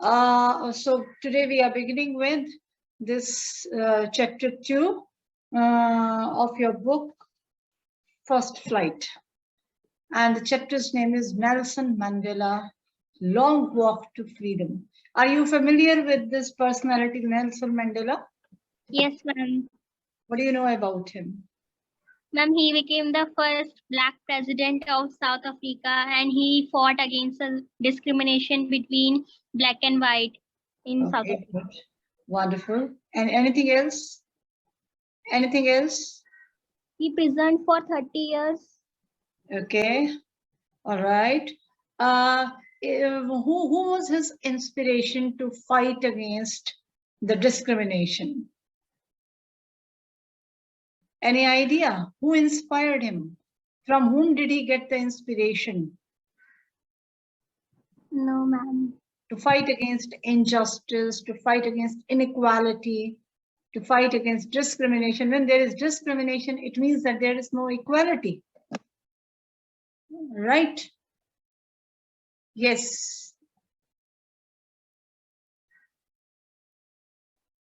So today we are beginning with this chapter 2 of your book, First Flight. And the chapter's name is Nelson Mandela, Long Walk to Freedom. Are you familiar with this personality, Nelson Mandela? Yes, ma'am. What do you know about him? Ma'am, he became the first Black president of South Africa, and he fought against the discrimination between Black and white in South Africa. Good. Wonderful. And anything else? Anything else? He imprisoned for 30 years. Okay. All right. Who was his inspiration to fight against the discrimination? Any idea? Who inspired him? From whom did he get the inspiration? No, ma'am. To fight against injustice, to fight against inequality, to fight against discrimination. When there is discrimination, it means that there is no equality. Right? Yes.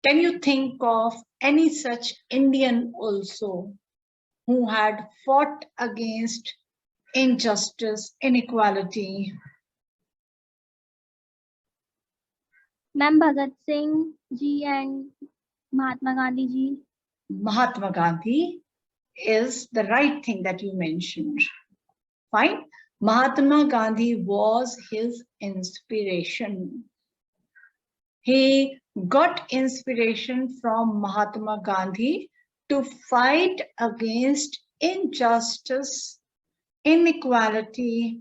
Can you think of any such Indian also who had fought against injustice, inequality? Ma'am, Bhagat Singh ji and Mahatma Gandhi ji. Mahatma Gandhi is the right thing that you mentioned. Fine. Mahatma Gandhi was his inspiration. He got inspiration from Mahatma Gandhi to fight against injustice, inequality,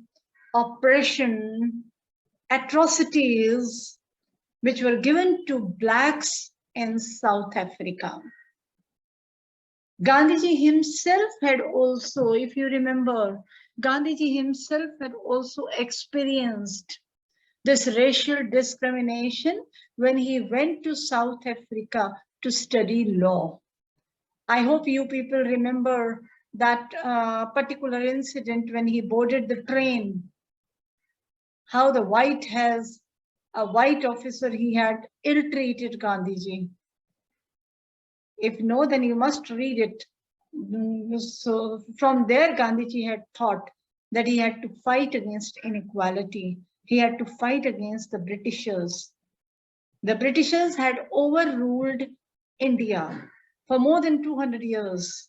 oppression, atrocities which were given to Blacks in South Africa. Gandhiji himself had also, if you remember, Gandhiji himself had also experienced this racial discrimination when he went to South Africa to study law. I hope you people remember that particular incident when he boarded the train, how the white officer, he had ill-treated Gandhiji. If no, then you must read it. So from there, Gandhiji had thought that he had to fight against inequality. He had to fight against the Britishers. The Britishers had overruled India for more than 200 years.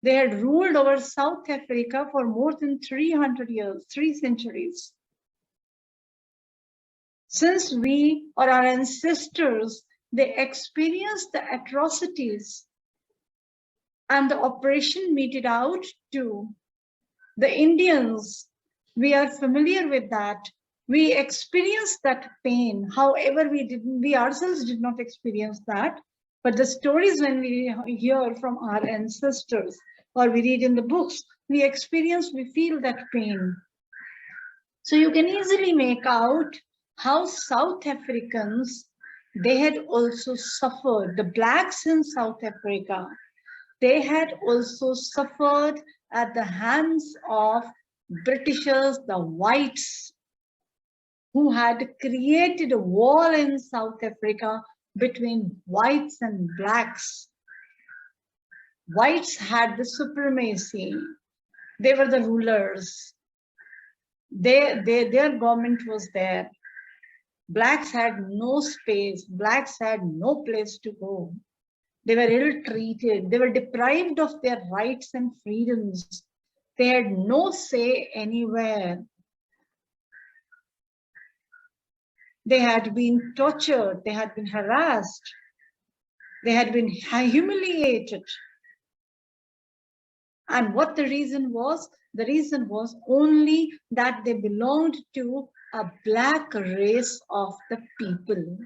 They had ruled over South Africa for more than 300 years, 3 centuries. Since we or our ancestors, they experienced the atrocities and the oppression meted out to the Indians, we are familiar with that. We experienced that pain. However, we ourselves did not experience that. But the stories when we hear from our ancestors or we read in the books, we feel that pain. So you can easily make out how South Africans, they had also suffered, the Blacks in South Africa, they had also suffered at the hands of Britishers, the whites, who had created a wall in South Africa between whites and Blacks. Whites had the supremacy. They were the rulers. Their government was there. Blacks had no space. Blacks had no place to go. They were ill-treated. They were deprived of their rights and freedoms. They had no say anywhere. They had been tortured. They had been harassed. They had been humiliated. And what the reason was? The reason was only that they belonged to a Black race of the people.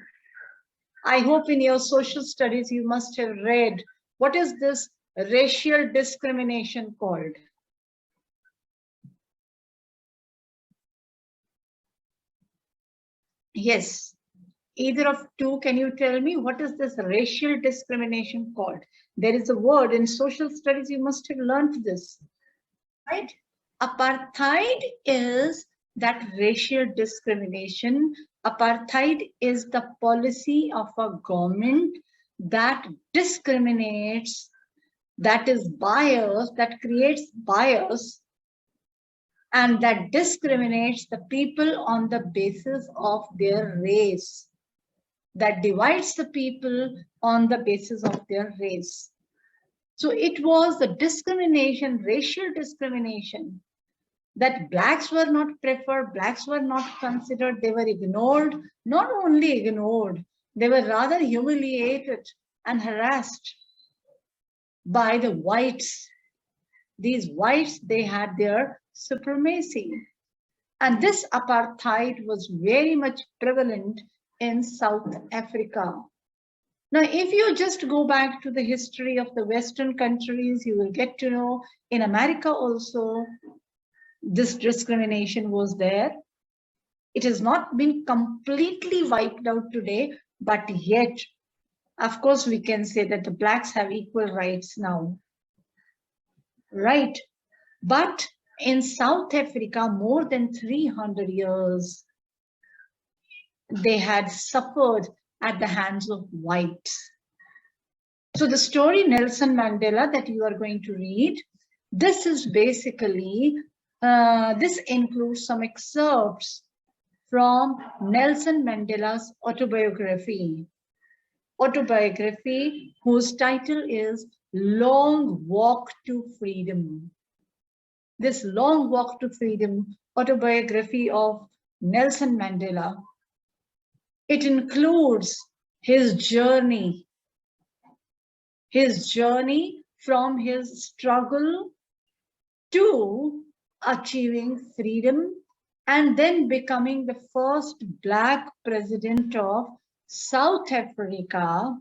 I hope in your social studies you must have read, what is this racial discrimination called? Yes, either of two, can you tell me what is this racial discrimination called? There is a word in social studies, you must have learned this, right? Apartheid is that racial discrimination Apartheid is the policy of a government that discriminates, that is biased, that creates bias, and that discriminates the people on the basis of their race, that divides the people on the basis of their race. So it was the discrimination, racial discrimination, that blacks were not preferred, blacks were not considered, they were ignored, not only ignored, they were rather humiliated and harassed by the whites. These whites, they had their supremacy. And this apartheid was very much prevalent in South Africa. Now, if you just go back to the history of the Western countries, you will get to know in America also, this discrimination was there. It has not been completely wiped out today, but yet, of course, we can say that the blacks have equal rights now, right? But in South Africa, more than 300 years, they had suffered at the hands of whites. So the story Nelson Mandela that you are going to read, this is basically, this includes some excerpts from Nelson Mandela's autobiography, whose title is Long Walk to Freedom. This Long Walk to Freedom autobiography of Nelson Mandela, it includes his journey from his struggle to achieving freedom and then becoming the first black president of South Africa,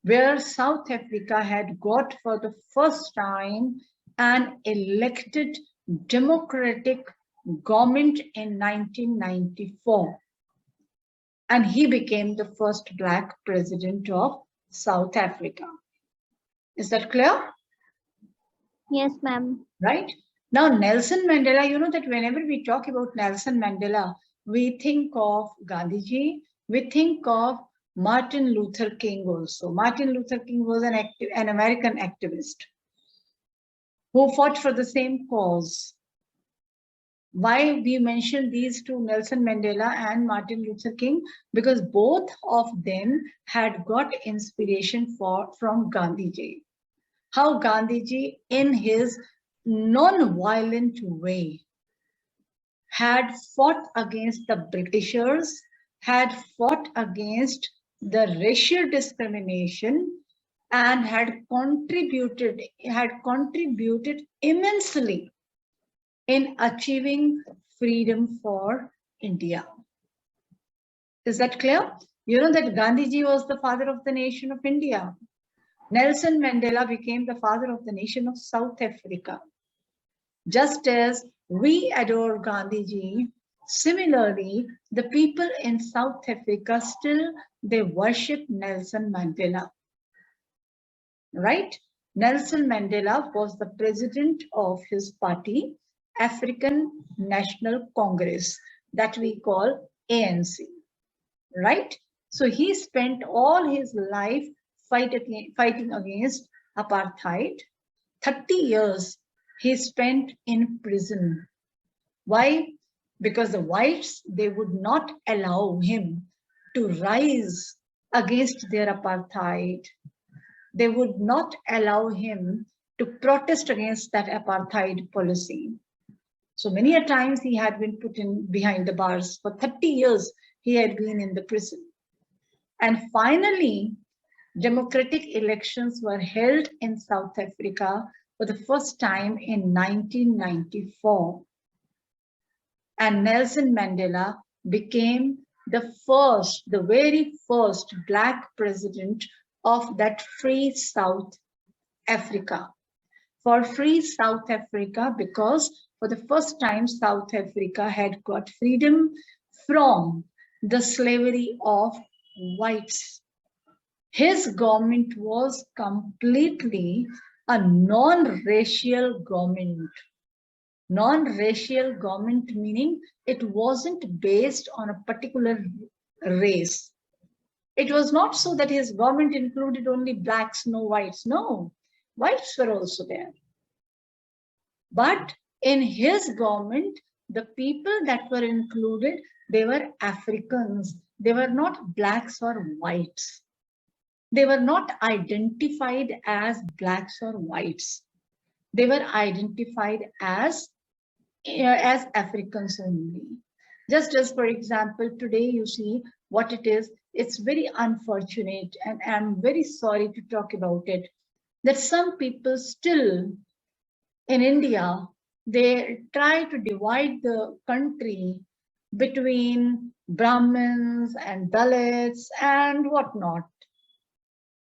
where South Africa had got for the first time an elected democratic government in 1994. And he became the first black president of South Africa. Is that clear? Yes, ma'am. Right? Now, Nelson Mandela, you know that whenever we talk about Nelson Mandela, we think of Gandhiji, we think of Martin Luther King also. Martin Luther King was an American activist who fought for the same cause. Why we mention these two, Nelson Mandela and Martin Luther King? Because both of them had got inspiration from Gandhiji. How Gandhiji, in his non-violent way, had fought against the Britishers, had fought against the racial discrimination, and had contributed immensely in achieving freedom for India. Is that clear? You know that Gandhiji was the father of the nation of India. Nelson Mandela became the father of the nation of South Africa. Just as we adore Gandhiji, similarly, the people in South Africa still, they worship Nelson Mandela. Right? Nelson Mandela was the president of his party, African National Congress, that we call ANC. Right? So he spent all his life fighting against apartheid. 30 years he spent in prison. Why? Because the whites, they would not allow him to rise against their apartheid. They would not allow him to protest against that apartheid policy. So many a times he had been put in behind the bars. For 30 years, he had been in the prison. And finally, democratic elections were held in South Africa for the first time in 1994. And Nelson Mandela became the very first Black president of that free South Africa. For free South Africa, because for the first time, South Africa had got freedom from the slavery of whites. His government was completely a non-racial government. Non-racial government meaning it wasn't based on a particular race. It was not so that his government included only blacks, no whites. No, whites were also there. But in his government, the people that were included, they were Africans. They were not blacks or whites. They were not identified as blacks or whites. They were identified as Africans only. Just as, for example, today you see what it is. It's very unfortunate, and I'm very sorry to talk about it, that some people still in India, they try to divide the country between Brahmins and Dalits and whatnot,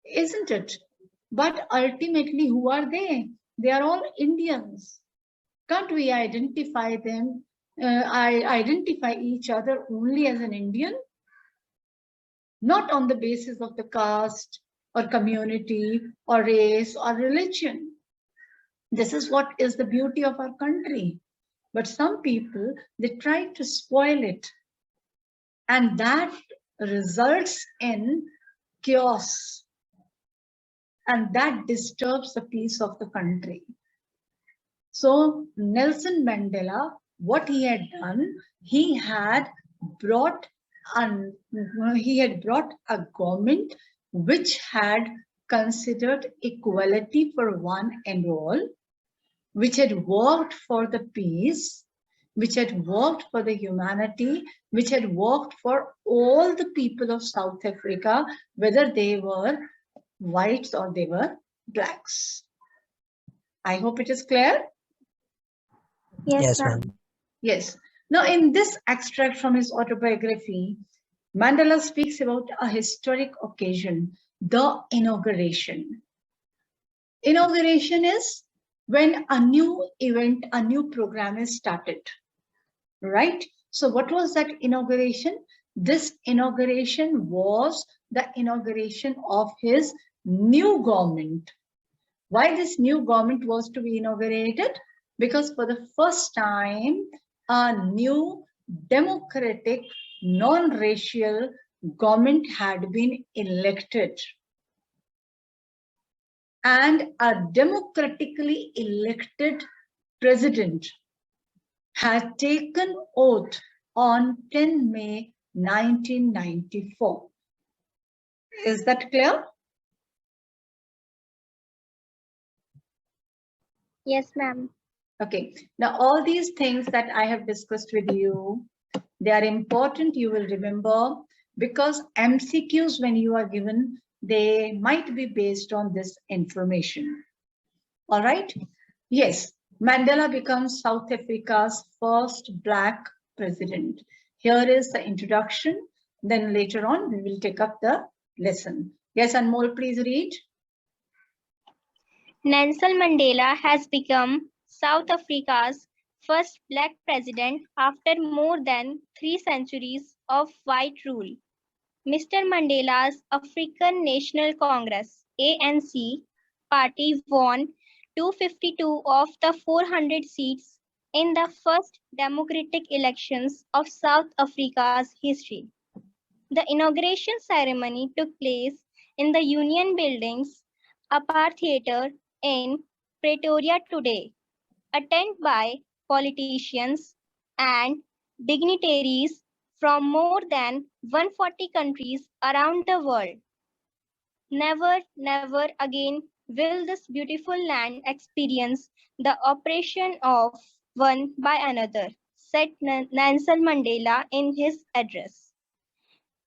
isn't it? But ultimately, who are they? They are all Indians. Can't we identify them? Identify each other only as an Indian? Not on the basis of the caste or community or race or religion. This is what is the beauty of our country. But some people, they try to spoil it. And that results in chaos. And that disturbs the peace of the country. So Nelson Mandela, what he had done, he had brought a government which had considered equality for one and all, which had worked for the peace, which had worked for the humanity, which had worked for all the people of South Africa, whether they were whites or they were blacks. I hope it is clear. Yes, ma'am. Yes. Now, in this extract from his autobiography, Mandela speaks about a historic occasion, the inauguration. Inauguration is when a new event, a new program is started, right? So what was that inauguration? This inauguration was the inauguration of his new government. Why this new government was to be inaugurated? Because for the first time, a new democratic, non-racial government had been elected. And a democratically elected president had taken oath on 10 May 1994. Is that clear? Yes, ma'am. Okay. Now, all these things that I have discussed with you, they are important. You will remember, because MCQs, when you are given, they might be based on this information. All right. Yes. Mandela becomes South Africa's first Black president. Here is the introduction. Then later on, we will take up the lesson. Yes, Anmol, please read. Nelson Mandela has become South Africa's first black president after more than 3 centuries of white rule. Mr. Mandela's African National Congress (ANC) party won 252 of the 400 seats in the first democratic elections of South Africa's history. The inauguration ceremony took place in the Union Building's Apartheid in Pretoria today, attended by politicians and dignitaries from more than 140 countries around the world. Never, never again will this beautiful land experience the oppression of one by another, said Nelson Mandela in his address.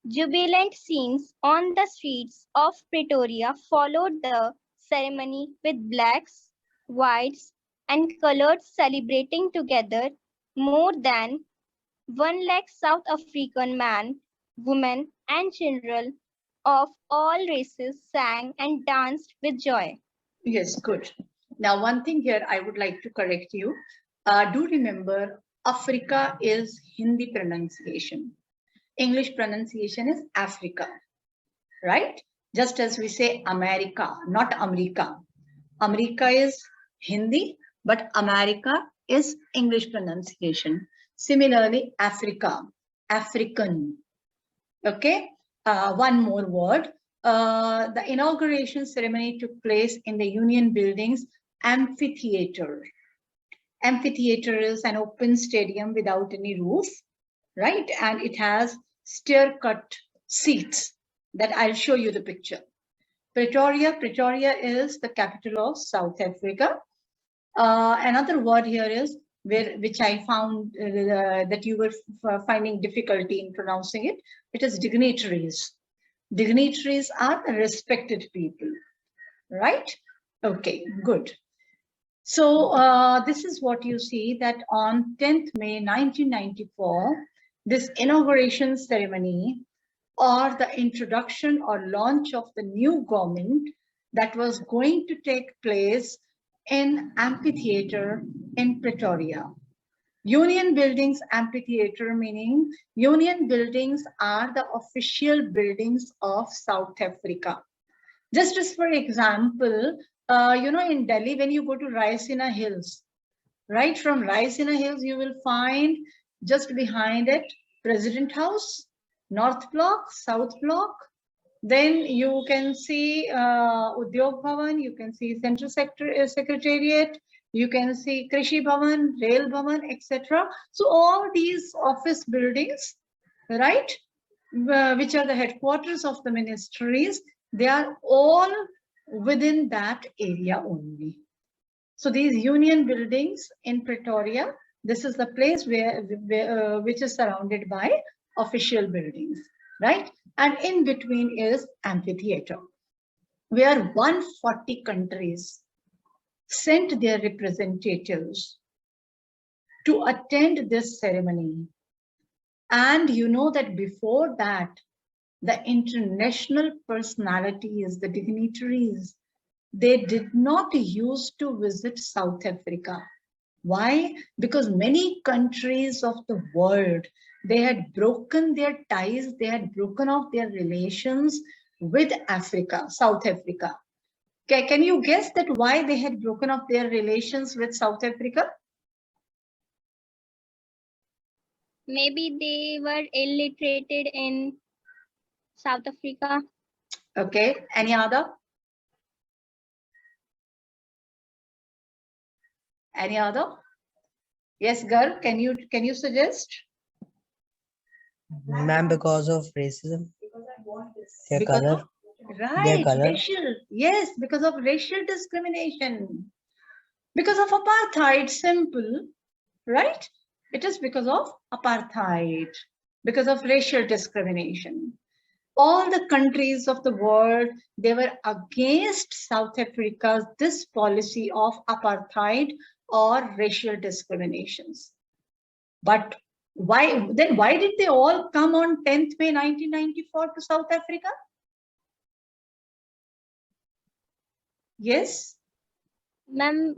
Jubilant scenes on the streets of Pretoria followed the ceremony with blacks, whites, and coloreds celebrating together. More than 1 lakh South African men, women, and children of all races sang and danced with joy. Yes, good. Now, one thing here I would like to correct you. Do remember, Africa is Hindi pronunciation. English pronunciation is Africa, right? Just as we say America, not America. America is Hindi, but America is English pronunciation. Similarly, Africa, African. Okay, one more word. The inauguration ceremony took place in the Union Building's Amphitheater. Amphitheater is an open stadium without any roof, right? And it has stair-cut seats that I'll show you the picture. Pretoria is the capital of South Africa. Another word here is which I found that you were finding difficulty in pronouncing it. It is dignitaries. Dignitaries are respected people, right? Okay, good. So this is what you see, that on 10th May 1994, this inauguration ceremony or the introduction or launch of the new government that was going to take place in Amphitheater in Pretoria. Union Buildings Amphitheater, meaning Union Buildings are the official buildings of South Africa. Just as for example, in Delhi, when you go to Raisina Hills, right from Raisina Hills, you will find just behind it, President House, North Block, South Block. Then you can see Udyog Bhavan, you can see Central Secretariat, you can see Krishi Bhavan, Rail Bhavan, etc. So all these office buildings, right, which are the headquarters of the ministries, they are all within that area only. So these union buildings in Pretoria, this is the place which is surrounded by official buildings, right? And in between is Amphitheater, where 140 countries sent their representatives to attend this ceremony. And you know that before that, the international personalities, the dignitaries, they did not used to visit South Africa. Why? Because many countries of the world, they had broken their ties, they had broken off their relations with Africa, South Africa. Okay, can you guess that why they had broken off their relations with South Africa? Maybe they were illiterated in South Africa. Okay, any other? Any other? Yes, Garg, can you suggest? Ma'am, because of racism, their Because color. of, right, Their color. racial, yes, because of racial discrimination. Because of apartheid, simple, right? It is because of apartheid, because of racial discrimination. All the countries of the world, they were against South Africa's this policy of apartheid or racial discriminations. But why did they all come on 10th May 1994 to South Africa? Yes? Ma'am,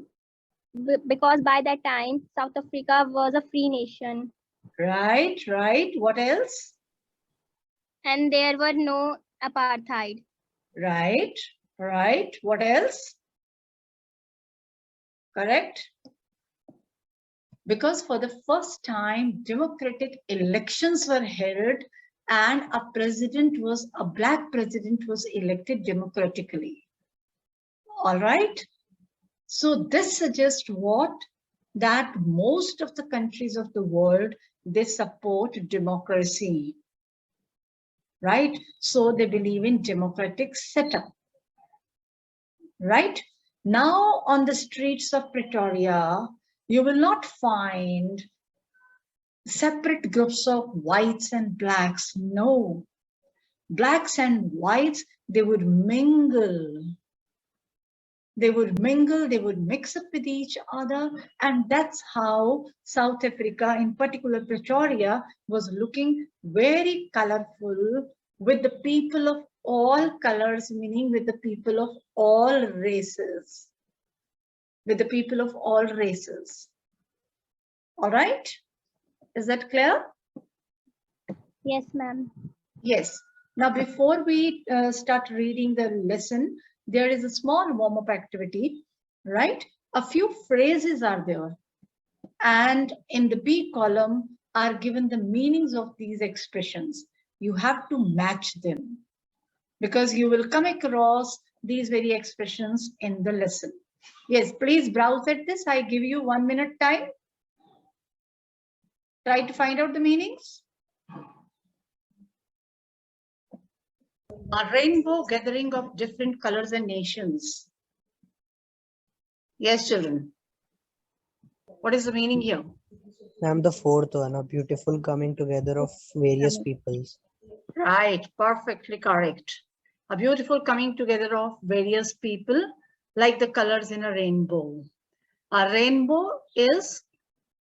because by that time, South Africa was a free nation. Right. What else? And there were no apartheid. Right. What else? Correct. Because for the first time, democratic elections were held and a black president was elected democratically. All right. So this suggests what? That most of the countries of the world, they support democracy, right? So they believe in democratic setup, right? Now on the streets of Pretoria, you will not find separate groups of whites and blacks. No, blacks and whites, they would mingle. They would mix up with each other. And that's how South Africa, in particular Pretoria, was looking very colorful with the people of all colors, meaning with the people of all races. With the people of all races. All right? Is that clear? Yes, ma'am. Yes. Now, before we start reading the lesson, there is a small warm-up activity, right? A few phrases are there. And in the B column are given the meanings of these expressions. You have to match them because you will come across these very expressions in the lesson. Yes, please browse at this. I give you 1 minute time. Try to find out the meanings. A rainbow gathering of different colors and nations. Yes, children. What is the meaning here? Ma'am, the fourth one, a beautiful coming together of various peoples. Right, perfectly correct. A beautiful coming together of various people like the colors in a rainbow. A rainbow is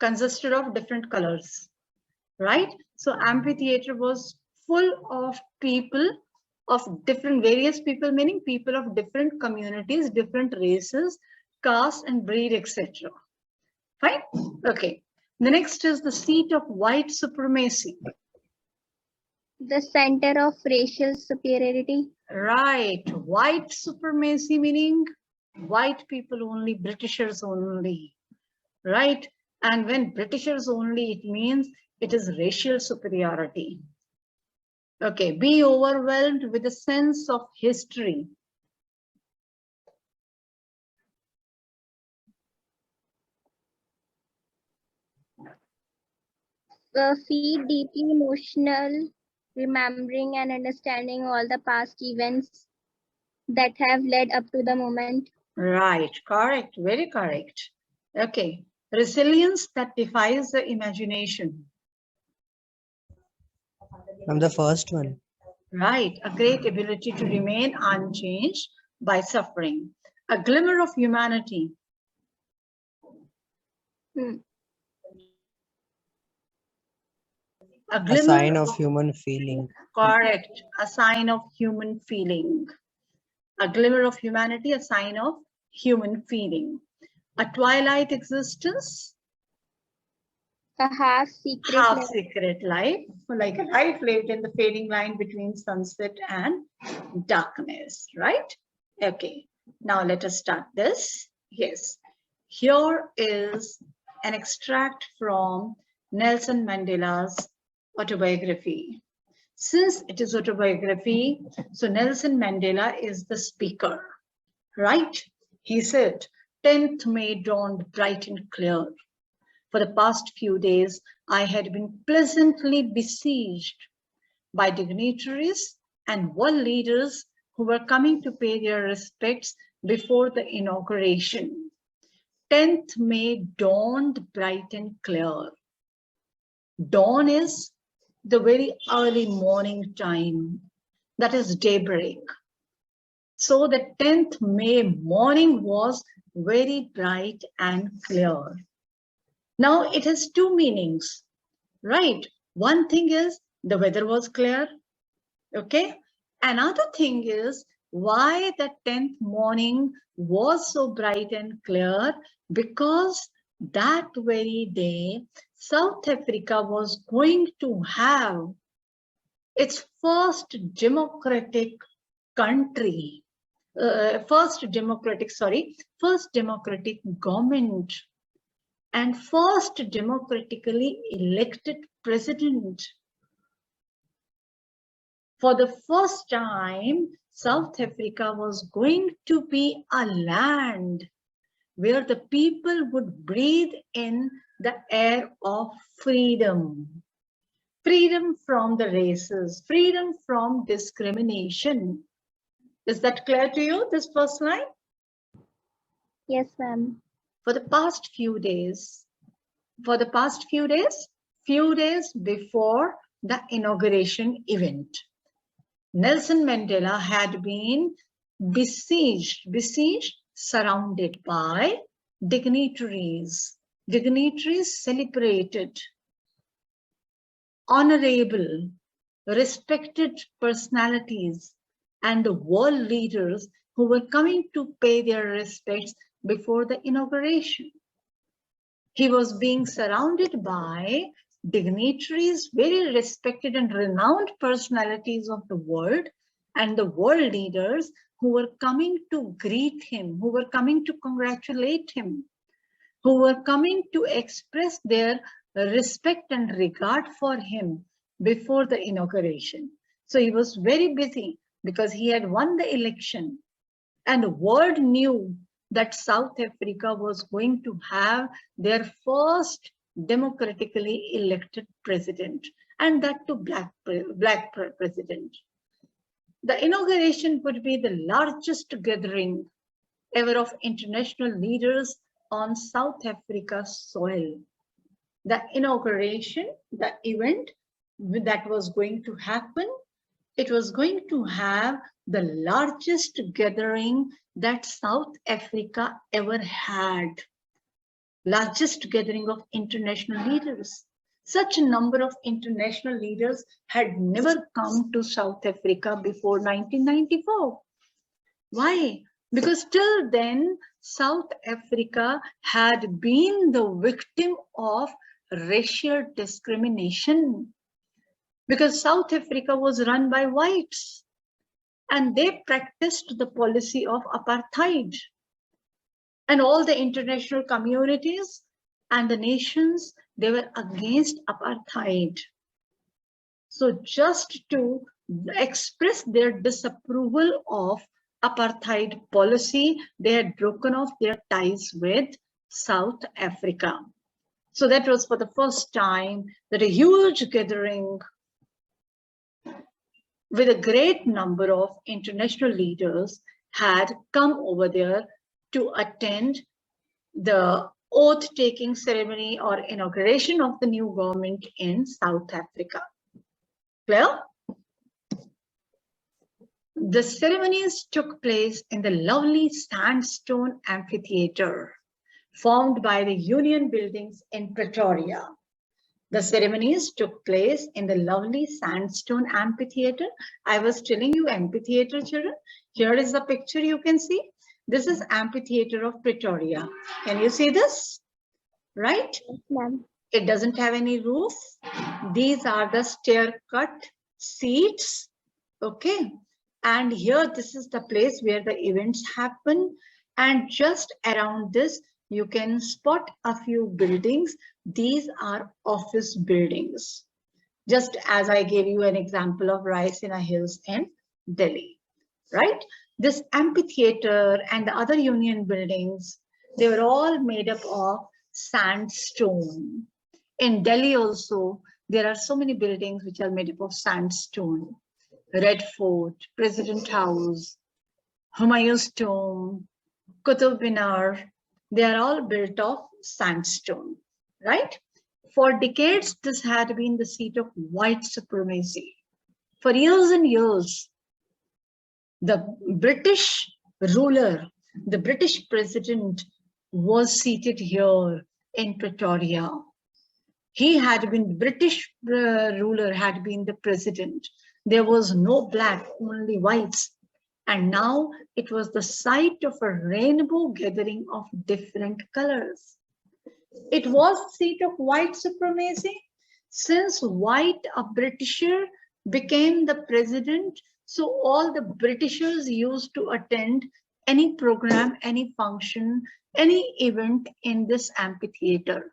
consisted of different colors, right? So amphitheater was full of people of different, various people, meaning people of different communities, different races, caste and breed, etc. Fine? Okay. The next is the seat of white supremacy. The center of racial superiority. Right. White supremacy meaning white people only, Britishers only. Right? And when Britishers only, it means it is racial superiority. Okay. Be overwhelmed with a sense of history. Feel deeply emotional, remembering and understanding all the past events that have led up to the moment. Right. Correct. Very correct. Okay. Resilience that defies the imagination. Ma'am, the first one. Right. A great ability to remain unchanged by suffering. A glimmer of humanity. A sign of human feeling. Correct. A sign of human feeling. A glimmer of humanity, a sign of human feeling. A twilight existence. A half-secret Half-secret life, like a life lived in the fading line between sunset and darkness, right? Okay, now let us start this. Yes, here is an extract from Nelson Mandela's autobiography. Since it is autobiography, so Nelson Mandela is the speaker, right? He said, 10th May dawned bright and clear. For the past few days, I had been pleasantly besieged by dignitaries and world leaders who were coming to pay their respects before the inauguration. 10th May dawned bright and clear. Dawn is the very early morning time, that is daybreak. So the 10th May morning was very bright and clear. Now it has two meanings, right? One thing is the weather was clear, okay? Another thing is why the 10th morning was so bright and clear, because that very day, South Africa was going to have its first democratic country, first democratic government and first democratically elected president. For the first time, South Africa was going to be a land where the people would breathe in the air of freedom. Freedom from the races, freedom from discrimination. Is that clear to you, this first line? Yes, ma'am. For the past few days, few days before the inauguration event, Nelson Mandela had been besieged, surrounded by dignitaries celebrated, honorable, respected personalities, and the world leaders who were coming to pay their respects before the inauguration. He was being surrounded by dignitaries, very respected and renowned personalities of the world, and the world leaders who were coming to greet him, who were coming to congratulate him. who were coming to express their respect and regard for him before the inauguration. So he was very busy because he had won the election, and the world knew that South Africa was going to have their first democratically elected president, and that too black president. The inauguration would be the largest gathering ever of international leaders on South Africa's soil. The inauguration, the event that was going to happen, it was going to have the largest gathering that South Africa ever had. Largest gathering of international leaders. Such a number of international leaders had never come to South Africa before 1994. Why? Because till then, South Africa had been the victim of racial discrimination. Because South Africa was run by whites, and they practiced the policy of apartheid. And all the international communities and the nations, they were against apartheid. So just to express their disapproval of apartheid policy, they had broken off their ties with South Africa. So that was for the first time that a huge gathering with a great number of international leaders had come over there to attend the oath-taking ceremony or inauguration of the new government in South Africa. Clear? The ceremonies took place in the lovely sandstone amphitheater formed by the Union buildings in Pretoria. The ceremonies took place in the lovely sandstone amphitheater. I was telling you amphitheater, children. Here is the picture you can see. This is Amphitheater of Pretoria. Can you see this? Right? Yes, it doesn't have any roof. These are the stair-cut seats. Okay. And here, this is the place where the events happen. And just around this, you can spot a few buildings. These are office buildings. Just as I gave you an example of Raisina Hills in Delhi, right? This amphitheater and the other union buildings, they were all made up of sandstone. In Delhi also, there are so many buildings which are made up of sandstone. Red Fort, President House, Humayun's Tomb, Qutub Minar, they are all built of sandstone, right? For decades, this had been the seat of white supremacy. For years and years, the British ruler, the British president was seated here in Pretoria. He had been, British ruler had been the president. There was no black, only whites. And now it was the site of a rainbow gathering of different colors. It was the seat of white supremacy. Since white, a Britisher, became the president, so all the Britishers used to attend any program, any function, any event in this amphitheater.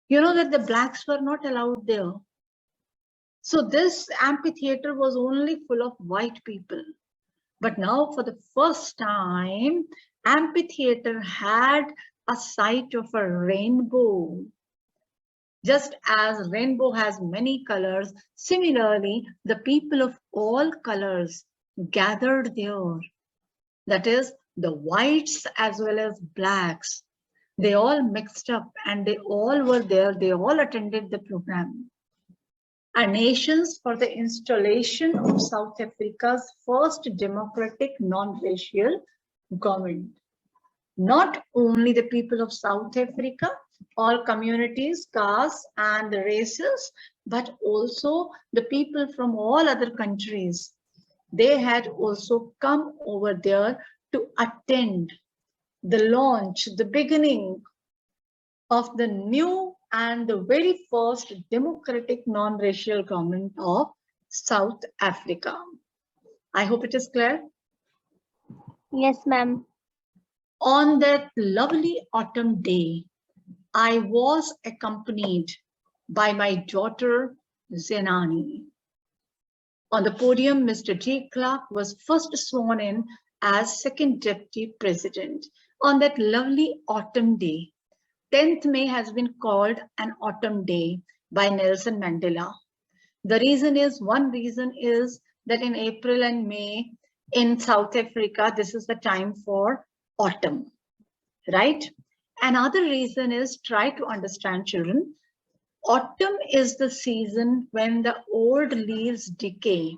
You know that the blacks were not allowed there. So this amphitheater was only full of white people. But now for the first time, amphitheater had a sight of a rainbow. Just as rainbow has many colors, similarly, the people of all colors gathered there. That is, the whites as well as blacks. They all mixed up and they all were there. They all attended the program. Our nations for the installation of South Africa's first democratic non-racial government. Not only the people of South Africa, all communities, castes and the races, but also the people from all other countries. They had also come over there to attend the launch, the beginning of the new and the very first democratic non-racial government of South Africa. I hope it is clear. Yes, ma'am. On that lovely autumn day, I was accompanied by my daughter, Zenani. On the podium, Mr. G. Clark was first sworn in as second deputy president on that lovely autumn day. 10th May has been called an autumn day by Nelson Mandela. One reason is that in April and May in South Africa, this is the time for autumn, right? Another reason is, try to understand, children. Autumn is the season when the old leaves decay.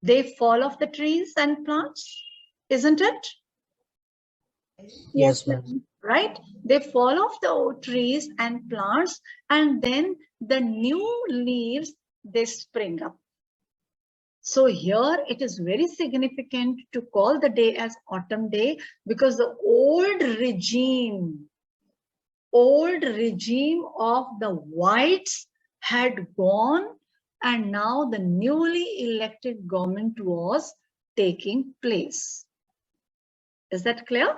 They fall off the trees and plants, isn't it? Yes, ma'am. Right? They fall off the old trees and plants, and then the new leaves, they spring up. So here it is very significant to call the day as autumn day, because the old regime of the whites had gone, and now the newly elected government was taking place. Is that clear?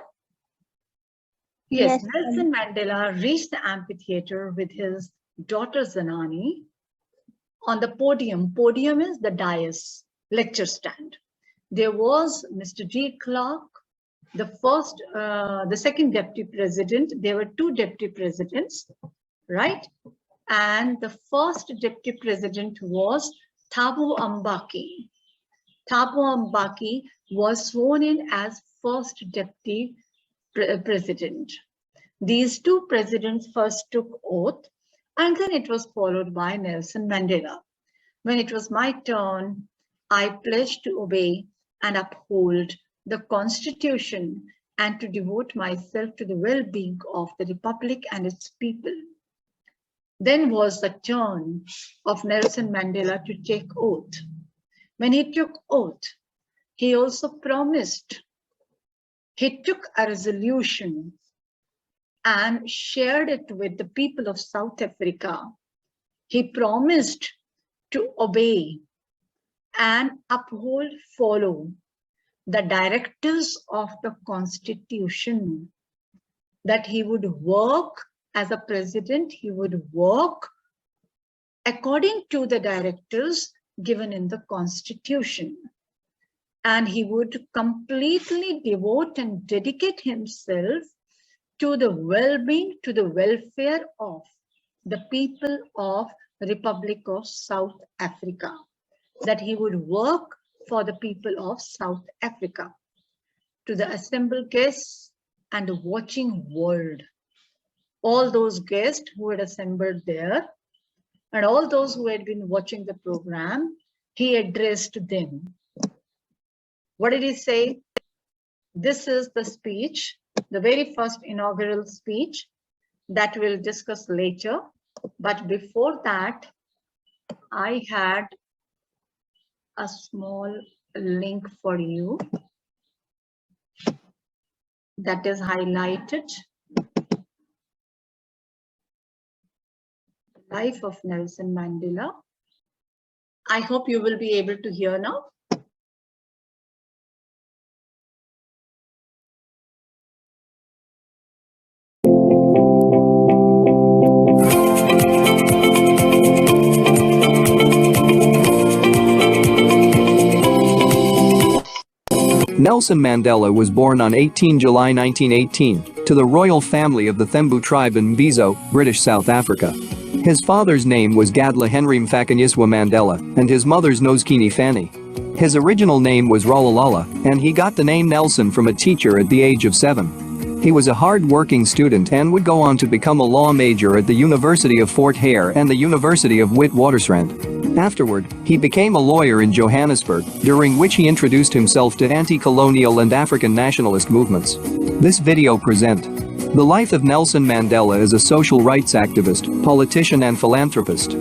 Yes, Nelson Mandela reached the amphitheater with his daughter Zenani. On the podium, podium is the dais, lecture stand. There was Mr. G. Clark, the second deputy president. There were two deputy presidents, right? And the first deputy president was Thabo Mbeki. Thabo Mbeki was sworn in as first deputy president. These two presidents first took oath, and then it was followed by Nelson Mandela. When it was my turn, I pledged to obey and uphold the Constitution and to devote myself to the well-being of the Republic and its people. Then was the turn of Nelson Mandela to take oath. When he took oath, he also promised. He took a resolution and shared it with the people of South Africa. He promised to obey and uphold, follow the directives of the Constitution, that he would work as a president, he would work according to the directives given in the Constitution. And he would completely devote and dedicate himself to the well-being, to the welfare of the people of the Republic of South Africa, that he would work for the people of South Africa. To the assembled guests and the watching world, all those guests who had assembled there and all those who had been watching the program, he addressed them. What did he say? This is the speech, the very first inaugural speech that we'll discuss later. But before that, I had a small link for you that is highlighted. Life of Nelson Mandela. I hope you will be able to hear now. Nelson Mandela was born on 18 July 1918 to the royal family of the Thembu tribe in Mbizo, British South Africa. His father's name was Gadla Henry Mfakanyiswa Mandela and his mother's Noskini Fanny. His original name was Rolalala, and he got the name Nelson from a teacher at the age of 7. He was a hard-working student and would go on to become a law major at the University of Fort Hare and the University of Witwatersrand. Afterward, he became a lawyer in Johannesburg, during which he introduced himself to anti-colonial and African nationalist movements. This video present the life of Nelson Mandela as a social rights activist, politician and philanthropist.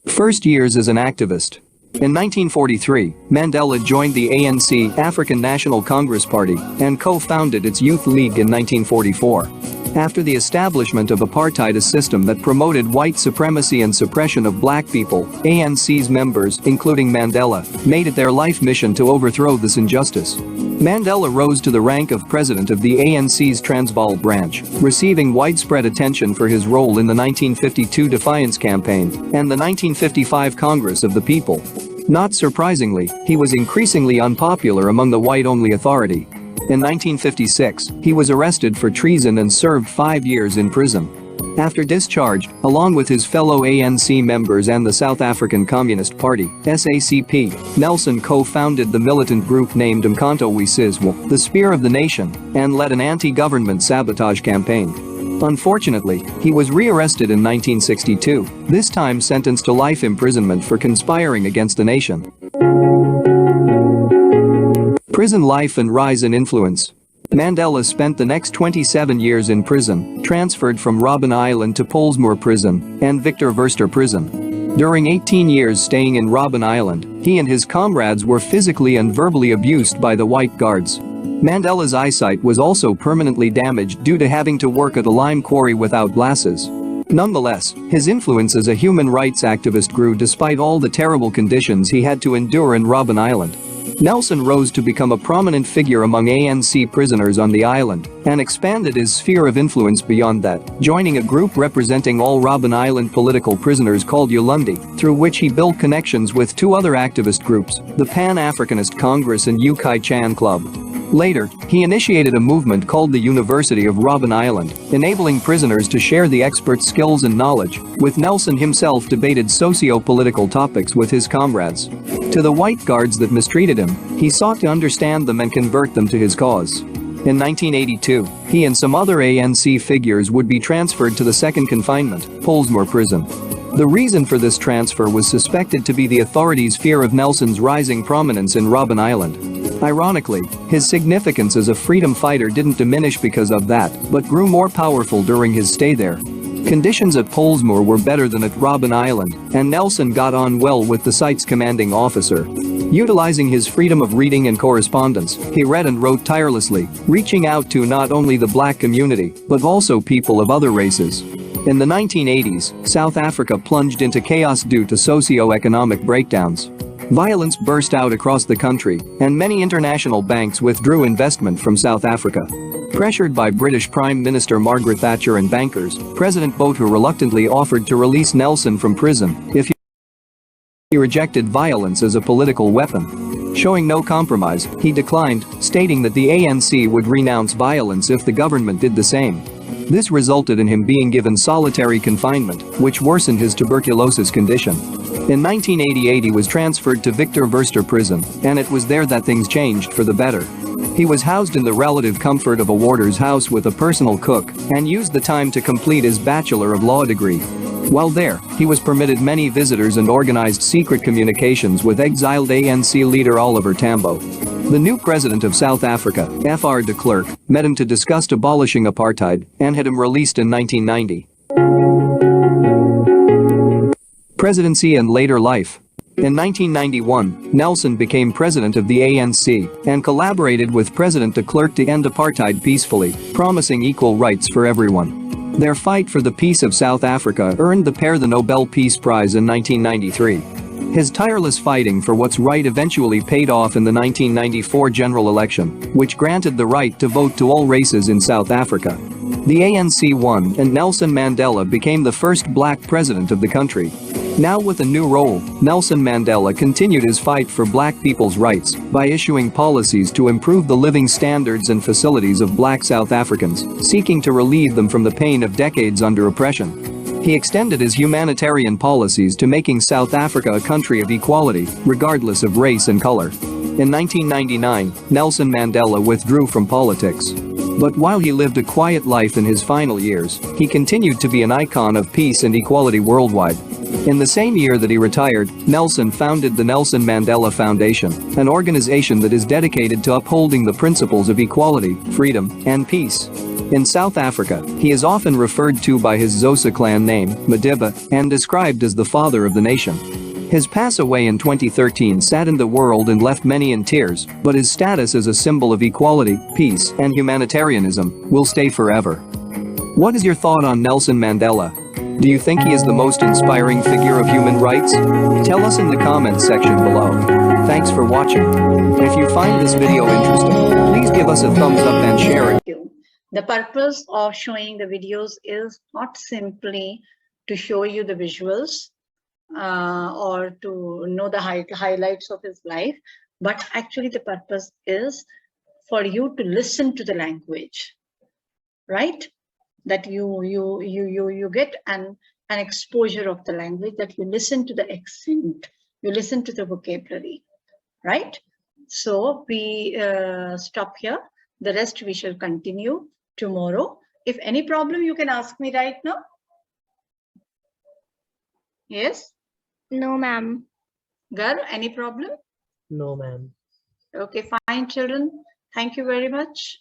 First years as an activist. In 1943, Mandela joined the ANC, African National Congress Party, and co-founded its Youth League in 1944. After the establishment of Apartheid, a system that promoted white supremacy and suppression of black people, ANC's members, including Mandela, made it their life mission to overthrow this injustice. Mandela rose to the rank of president of the ANC's Transvaal branch, receiving widespread attention for his role in the 1952 Defiance Campaign and the 1955 Congress of the People. Not surprisingly, he was increasingly unpopular among the white-only authority. In 1956, he was arrested for treason and served 5 years in prison. After discharge, along with his fellow ANC members and the South African Communist Party (SACP), Nelson co-founded the militant group named Umkhonto we Sizwe, the Spear of the Nation, and led an anti-government sabotage campaign. Unfortunately, he was re-arrested in 1962, this time sentenced to life imprisonment for conspiring against the nation. Prison life and rise in influence. Mandela spent the next 27 years in prison, transferred from Robben Island to Pollsmoor Prison and Victor Verster Prison. During 18 years staying in Robben Island, he and his comrades were physically and verbally abused by the white guards. Mandela's eyesight was also permanently damaged due to having to work at a lime quarry without glasses. Nonetheless, his influence as a human rights activist grew despite all the terrible conditions he had to endure in Robben Island. Nelson rose to become a prominent figure among ANC prisoners on the island and expanded his sphere of influence beyond that, joining a group representing all Robben Island political prisoners called Ulundi, through which he built connections with two other activist groups, the Pan-Africanist Congress and Ukai Chan Club. Later, he initiated a movement called the University of Robben Island, enabling prisoners to share the experts' skills and knowledge, with Nelson himself debated socio-political topics with his comrades. To the white guards that mistreated him, he sought to understand them and convert them to his cause. In 1982, he and some other ANC figures would be transferred to the second confinement, Pollsmoor Prison. The reason for this transfer was suspected to be the authorities' fear of Nelson's rising prominence in Robben Island. Ironically, his significance as a freedom fighter didn't diminish because of that, but grew more powerful during his stay there. Conditions at Pollsmoor were better than at Robben Island, and Nelson got on well with the site's commanding officer. Utilizing his freedom of reading and correspondence, he read and wrote tirelessly, reaching out to not only the black community, but also people of other races. In the 1980s, South Africa plunged into chaos due to socio-economic breakdowns. Violence burst out across the country, and many international banks withdrew investment from South Africa. Pressured by British Prime Minister Margaret Thatcher and bankers, President Botha reluctantly offered to release Nelson from prison if he rejected violence as a political weapon. Showing no compromise, he declined, stating that the ANC would renounce violence if the government did the same. This resulted in him being given solitary confinement, which worsened his tuberculosis condition. In 1988 he was transferred to Victor Verster Prison, and it was there that things changed for the better. He was housed in the relative comfort of a warder's house with a personal cook, and used the time to complete his Bachelor of Law degree. While there, he was permitted many visitors and organized secret communications with exiled ANC leader Oliver Tambo. The new president of South Africa, Fr de Klerk, met him to discuss abolishing apartheid and had him released in 1990. Presidency and later life. In 1991, Nelson became president of the ANC and collaborated with President de Klerk to end apartheid peacefully, promising equal rights for everyone. Their fight for the peace of South Africa earned the pair the Nobel Peace Prize in 1993. His tireless fighting for what's right eventually paid off in the 1994 general election, which granted the right to vote to all races in South Africa. The ANC won, and Nelson Mandela became the first black president of the country. Now with a new role, Nelson Mandela continued his fight for black people's rights by issuing policies to improve the living standards and facilities of black South Africans, seeking to relieve them from the pain of decades under oppression. He extended his humanitarian policies to making South Africa a country of equality, regardless of race and color. In 1999, Nelson Mandela withdrew from politics. But while he lived a quiet life in his final years, he continued to be an icon of peace and equality worldwide. In the same year that he retired, Nelson founded the Nelson Mandela Foundation, an organization that is dedicated to upholding the principles of equality, freedom, and peace. In South Africa, he is often referred to by his Xhosa clan name, Madiba, and described as the father of the nation. His pass away in 2013 saddened the world and left many in tears, but his status as a symbol of equality, peace, and humanitarianism will stay forever. What is your thought on Nelson Mandela? Do you think he is the most inspiring figure of human rights? Tell us in the comments section below. Thanks for watching. If you find this video interesting, please give us a thumbs up and share it. The purpose of showing the videos is not simply to show you the visuals or to know the highlights of his life, but actually the purpose is for you to listen to the language, right? That you get an exposure of the language, that you listen to the accent, you listen to the vocabulary, right? So we stop here. The rest we shall continue tomorrow. If any problem, you can ask me right now. Yes? No, ma'am. Gar, any problem? No, ma'am. Okay, fine, children. Thank you very much.